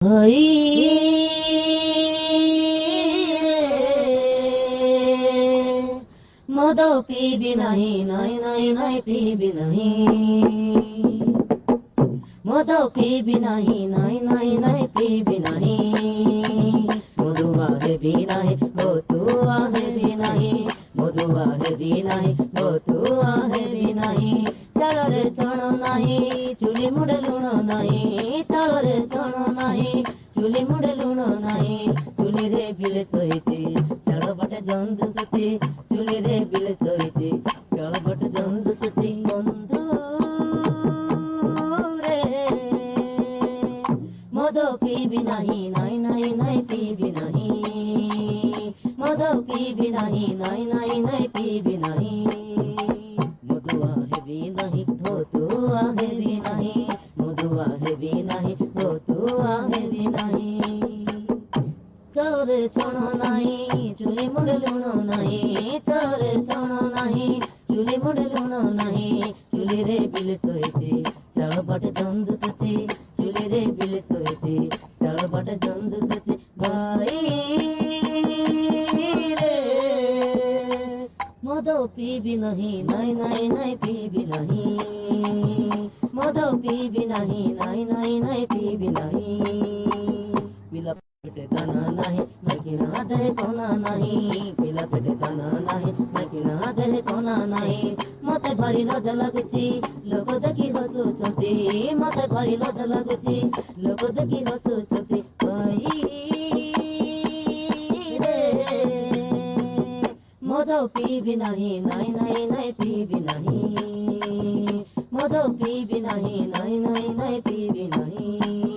ভাই মদ পিবি নাহি, নাই নাই নাই পিবি নাহি, মদ পিবি নাহি, নাই নাই নাই পিবি নাহি, মধুয়া হেবি নাহি, ভতুয়া হেবি নাহি, মধুয়া হেবি নাহি, ভতুয়া হেবি নাহি, চাଳରେ ଚଣ ନାହିଁ, ଚୁଲି ମୁଣ୍ଡେ ଲୁଣ ନାହିଁ, ଚାଳରେ ଚଣ ନାହିଁ, ଚୁଲି ମୁଣ୍ଡେ ଲୁଣ ନାହିଁ, ଚୁଲିରେ ବିଲେ ଶୋଇଛି ଚାଳ ବାଟେ ଜନ୍ତୁ ସୁତି, ଚୁଲିରେ ବିଲେ ଶୋଇଛି ଚାଳ ବାଟେ ଜନ୍ତୁ ସୁତି, ବନ୍ଧୁ ରେ ମଦ ପିଇବି ନାହିଁ, ନାଇଁ ନାଇଁ ନାଇଁ ପିଇବି ନାହିଁ, ମଦ ପିଇବି ନାହିଁ, ନାଇଁ ନାଇଁ ନାଇଁ ପିଇବି ନାହିଁ, ମଧୁଆ ହେବି ନାହିଁ, ଭତୁଆ ହେବି ନାହିଁ, ମଧୁଆ ହେବି ନାହିଁ, ଭତୁଆ ହେବି ନାହିଁ, ଚାଳରେ ଚଣ ନାହିଁ, ଚୁଲି ମୁଣ୍ଡେ ଲୁଣ ନାହିଁ, ଚାଳରେ ଚଣ ନାହିଁ, ଚୁଲି ମୁଣ୍ଡେ ଲୁଣ ନାହିଁ, ଚୁଲିରେ ବିଲେ ଶୋଇଛି ଚାଳ ବାଟେ ଜନ୍ତୁ ସୁତି, ଚୁଲିରେ ବିଲେ ଶୋଇଛି ଚାଳ ବାଟେ ଜନ୍ତୁ ସୁତି, ଭାଇ ରେ ମଦ ପିଇବି ନାହିଁ, ନାଇଁ ନାଇଁ ନାଇଁ ପିଇବି ନାହିଁ, ମଦ ପିଇବି ନାହିଁ, ନାଇଁ ନାଇଁ ନାଇଁ ପିଇବି ନାହିଁ, ପିଲା পেটে দানা নাহি, মাইকিনা দেহে কোনা নাহি, পিলা পেটে দানা নাহি, মাইকিনা দেহে কোনা নাহি, মতে ভারি লজ্জা লাগুଛି লোক দেখি ହସୁଛନ୍ତି, ମତେ ଭାରି ଲଜ୍ଜା ଲାଗୁଛି ଲୋକ ଦେଖି ହସୁଛନ୍ତି, ଭାଇ ରେ ମଦ ପିଇବି ନାହିଁ, ନାଇଁ ନାଇଁ ନାଇଁ ପିଇବି ନାହିଁ, ମଦ ପିଇବି ନାହିଁ, ନାଇଁ ନାଇଁ ନାଇଁ ପିଇବି ନାହିଁ।